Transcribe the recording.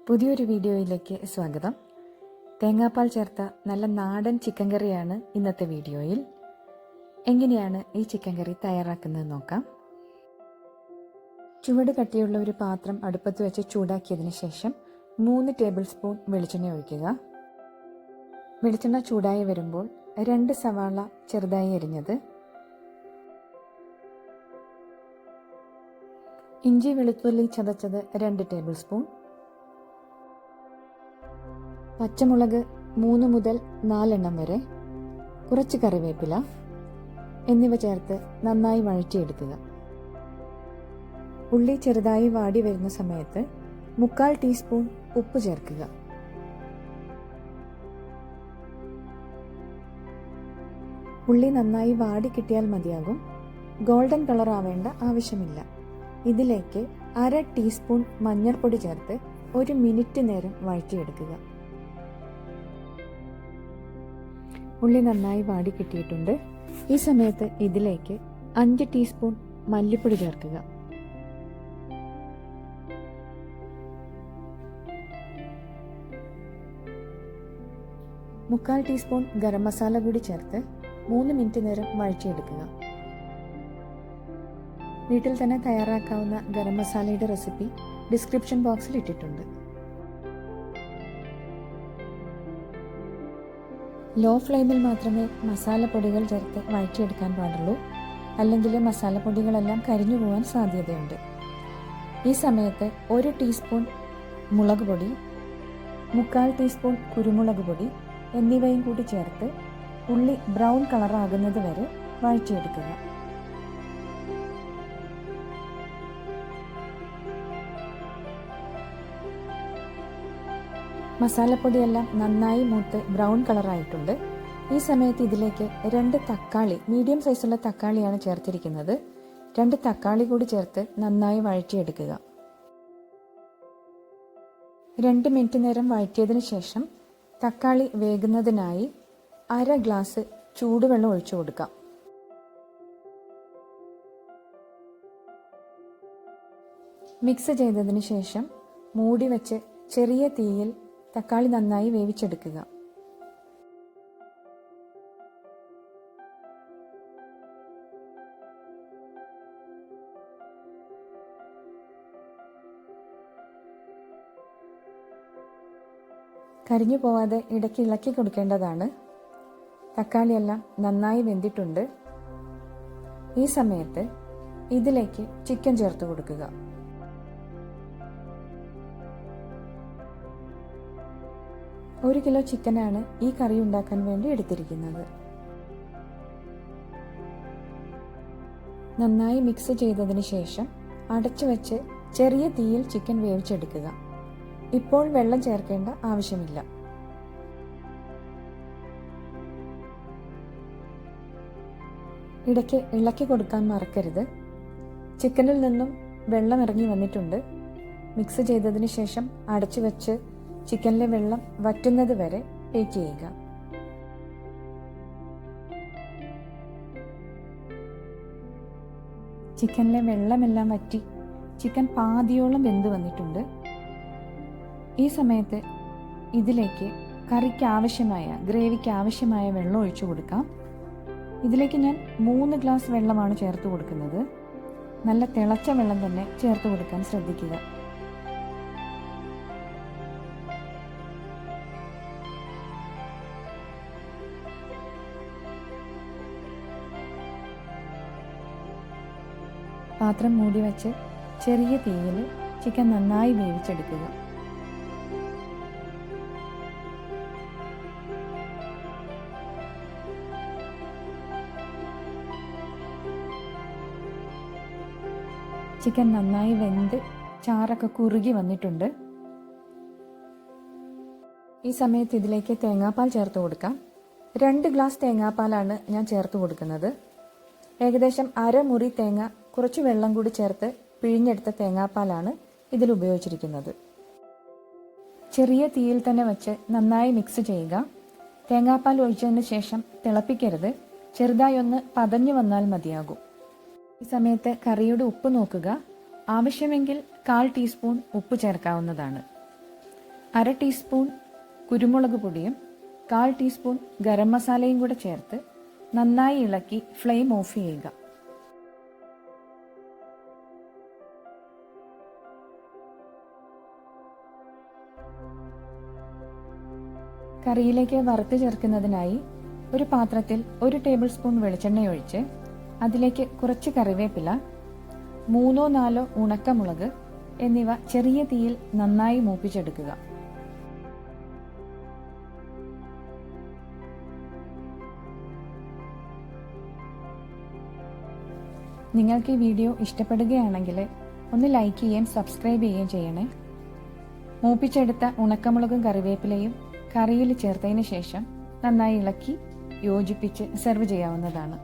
പുതിയൊരു വീഡിയോയിലേക്ക് സ്വാഗതം. തേങ്ങാപ്പാൽ ചേർത്ത നല്ല നാടൻ ചിക്കൻ കറിയാണ് ഇന്നത്തെ വീഡിയോയിൽ. എങ്ങനെയാണ് ഈ ചിക്കൻ കറി തയ്യാറാക്കുന്നത് നോക്കാം. ചുവട് കട്ടിയുള്ള ഒരു പാത്രം അടുപ്പത്ത് വെച്ച് ചൂടാക്കിയതിന് ശേഷം 3 ടേബിൾ സ്പൂൺ വെളിച്ചെണ്ണ ഒഴിക്കുക. വെളിച്ചെണ്ണ ചൂടായി വരുമ്പോൾ 2 സവാള ചെറുതായി അരിഞ്ഞത്, ഇഞ്ചി വെളുത്തുള്ളി ചതച്ചത് 2 ടേബിൾ സ്പൂൺ, പച്ചമുളക് 3 മുതൽ 4 എണ്ണം വരെ, കുറച്ച് കറിവേപ്പില എന്നിവ ചേർത്ത് നന്നായി വഴറ്റിയെടുക്കുക. ഉള്ളി ചെറുതായി വാടി വരുന്ന സമയത്ത് 1/4 ടീസ്പൂൺ ഉപ്പ് ചേർക്കുക. ഉള്ളി നന്നായി വാടി കിട്ടിയാൽ മതിയാകും. ഗോൾഡൻ കളർ ആവേണ്ട ആവശ്യമില്ല. ഇതിലേക്ക് 1/2 ടീസ്പൂൺ മഞ്ഞൾപ്പൊടി ചേർത്ത് 1 മിനിറ്റ് നേരം വഴറ്റിയെടുക്കുക. ഉള്ളി നന്നായി വാടി കിട്ടിയിട്ടുണ്ട്. ഈ സമയത്ത് ഇതിലേക്ക് 5 ടീസ്പൂൺ മല്ലിപ്പൊടി ചേർക്കുക. മുക്കാൽ ടീസ്പൂൺ ഗരം മസാല കൂടി ചേർത്ത് 3 മിനിറ്റ് നേരം വഴറ്റിയെടുക്കുക. വീട്ടിൽ തന്നെ തയ്യാറാക്കാവുന്ന ഗരം മസാലയുടെ റെസിപ്പി ഡിസ്ക്രിപ്ഷൻ ബോക്സിൽ ഇട്ടിട്ടുണ്ട്. ലോ ഫ്ലെയിമിൽ മാത്രമേ മസാലപ്പൊടികൾ ചേർത്ത് വഴറ്റിയെടുക്കാൻ പാടുള്ളൂ, അല്ലെങ്കിൽ മസാലപ്പൊടികളെല്ലാം കരിഞ്ഞു പോകാൻ സാധ്യതയുണ്ട്. ഈ സമയത്ത് 1 ടീസ്പൂൺ മുളക് പൊടി, 1/4 ടീസ്പൂൺ കുരുമുളക് പൊടി എന്നിവയും കൂടി ചേർത്ത് ഉള്ളി ബ്രൗൺ കളറാകുന്നത് വരെ വഴറ്റിയെടുക്കുക. മസാലപ്പൊടിയെല്ലാം നന്നായി മൂത്ത് ബ്രൗൺ കളറായിട്ടുണ്ട്. ഈ സമയത്ത് ഇതിലേക്ക് 2 തക്കാളി, മീഡിയം സൈസുള്ള തക്കാളിയാണ് ചേർത്തിരിക്കുന്നത്. 2 തക്കാളി കൂടി ചേർത്ത് നന്നായി വഴറ്റിയെടുക്കുക. 2 മിനിറ്റ് നേരം വഴറ്റിയതിന് ശേഷം തക്കാളി വേകുന്നതിനായി 1/2 ഗ്ലാസ് ചൂടുവെള്ളം ഒഴിച്ചു കൊടുക്കാം. മിക്സ് ചെയ്തതിന് ശേഷം മൂടി വെച്ച് ചെറിയ തീയിൽ തക്കാളി നന്നായി വേവിച്ചെടുക്കുക. കരിഞ്ഞു പോവാതെ ഇടയ്ക്ക് ഇളക്കി കൊടുക്കേണ്ടതാണ്. തക്കാളിയെല്ലാം നന്നായി വെന്തിട്ടുണ്ട്. ഈ സമയത്ത് ഇതിലേക്ക് ചിക്കൻ ചേർത്ത് കൊടുക്കുക. ഒരു കിലോ ചിക്കനാണ് ഈ കറി ഉണ്ടാക്കാൻ വേണ്ടി എടുത്തിരിക്കുന്നത്. നന്നായി മിക്സ് ചെയ്തതിന് ശേഷം അടച്ചു വെച്ച് ചെറിയ തീയിൽ ചിക്കൻ വേവിച്ചെടുക്കുക. ഇപ്പോൾ വെള്ളം ചേർക്കേണ്ട ആവശ്യമില്ല. ഇടയ്ക്ക് ഇളക്കി കൊടുക്കാൻ മറക്കരുത്. ചിക്കനിൽ നിന്നും വെള്ളം ഇറങ്ങി വന്നിട്ടുണ്ട്. മിക്സ് ചെയ്തതിന് ശേഷം അടച്ചു വെച്ച് ചിക്കനിലെ വെള്ളം വറ്റുന്നത് വരെ ബേക്ക് ചെയ്യുക. ചിക്കനിലെ വെള്ളമെല്ലാം വറ്റി ചിക്കൻ പാതിയോളം വെന്ത് വന്നിട്ടുണ്ട്. ഈ സമയത്ത് ഇതിലേക്ക് കറിക്ക് ആവശ്യമായ, ഗ്രേവിക്ക് ആവശ്യമായ വെള്ളം ഒഴിച്ചു കൊടുക്കാം. ഇതിലേക്ക് ഞാൻ 3 ഗ്ലാസ് വെള്ളമാണ് ചേർത്ത് കൊടുക്കുന്നത്. നല്ല തിളച്ച വെള്ളം തന്നെ ചേർത്ത് കൊടുക്കാൻ ശ്രദ്ധിക്കുക. പാത്രം മൂടി വെച്ച് ചെറിയ തീയിൽ ചിക്കൻ നന്നായി വേവിച്ചെടുക്കുക. ചിക്കൻ നന്നായി വെന്ത് ചാറൊക്കെ കുറുകി വന്നിട്ടുണ്ട്. ഈ സമയത്ത് ഇതിലേക്ക് തേങ്ങാപ്പാൽ ചേർത്ത് കൊടുക്കാം. 2 ഗ്ലാസ് തേങ്ങാപ്പാലാണ് ഞാൻ ചേർത്ത് കൊടുക്കുന്നത്. ഏകദേശം 1/2 മുറി തേങ്ങ കുറച്ച് വെള്ളം കൂടി ചേർത്ത് പിഴിഞ്ഞെടുത്ത തേങ്ങാപ്പാലാണ് ഇതിൽ ഉപയോഗിച്ചിരിക്കുന്നത്. ചെറിയ തീയിൽ തന്നെ വെച്ച് നന്നായി മിക്സ് ചെയ്യുക. തേങ്ങാപ്പാൽ ഒഴിച്ചതിന് ശേഷം തിളപ്പിക്കരുത്. ചെറുതായി ഒന്ന് പതഞ്ഞു വന്നാൽ മതിയാകും. ഈ സമയത്ത് കറിയുടെ ഉപ്പ് നോക്കുക. ആവശ്യമെങ്കിൽ 1/4 ടീസ്പൂൺ ഉപ്പ് ചേർക്കാവുന്നതാണ്. 1/2 ടീസ്പൂൺ കുരുമുളക് പൊടിയും 1/4 ടീസ്പൂൺ ഗരം മസാലയും കൂടെ ചേർത്ത് നന്നായി ഇളക്കി ഫ്ലെയിം ഓഫ് ചെയ്യുക. കറിയിലേക്ക് വറുത്ത് ചേർക്കുന്നതിനായി ഒരു പാത്രത്തിൽ 1 ടേബിൾ സ്പൂൺ വെളിച്ചെണ്ണ ഒഴിച്ച് അതിലേക്ക് കുറച്ച് കറിവേപ്പില, 3-4 ഉണക്കമുളക് എന്നിവ ചെറിയ തീയിൽ നന്നായി മൂപ്പിച്ചെടുക്കുക. നിങ്ങൾക്ക് ഈ വീഡിയോ ഇഷ്ടപ്പെടുകയാണെങ്കിൽ ഒന്ന് ലൈക്ക് ചെയ്യുകയും സബ്സ്ക്രൈബ് ചെയ്യുകയും ചെയ്യണേ. മൂപ്പിച്ചെടുത്ത ഉണക്കമുളകും കറിവേപ്പിലയും കറിയിൽ ചേർത്തതിന് ശേഷം നന്നായി ഇളക്കി യോജിപ്പിച്ച് സെർവ് ചെയ്യാവുന്നതാണ്.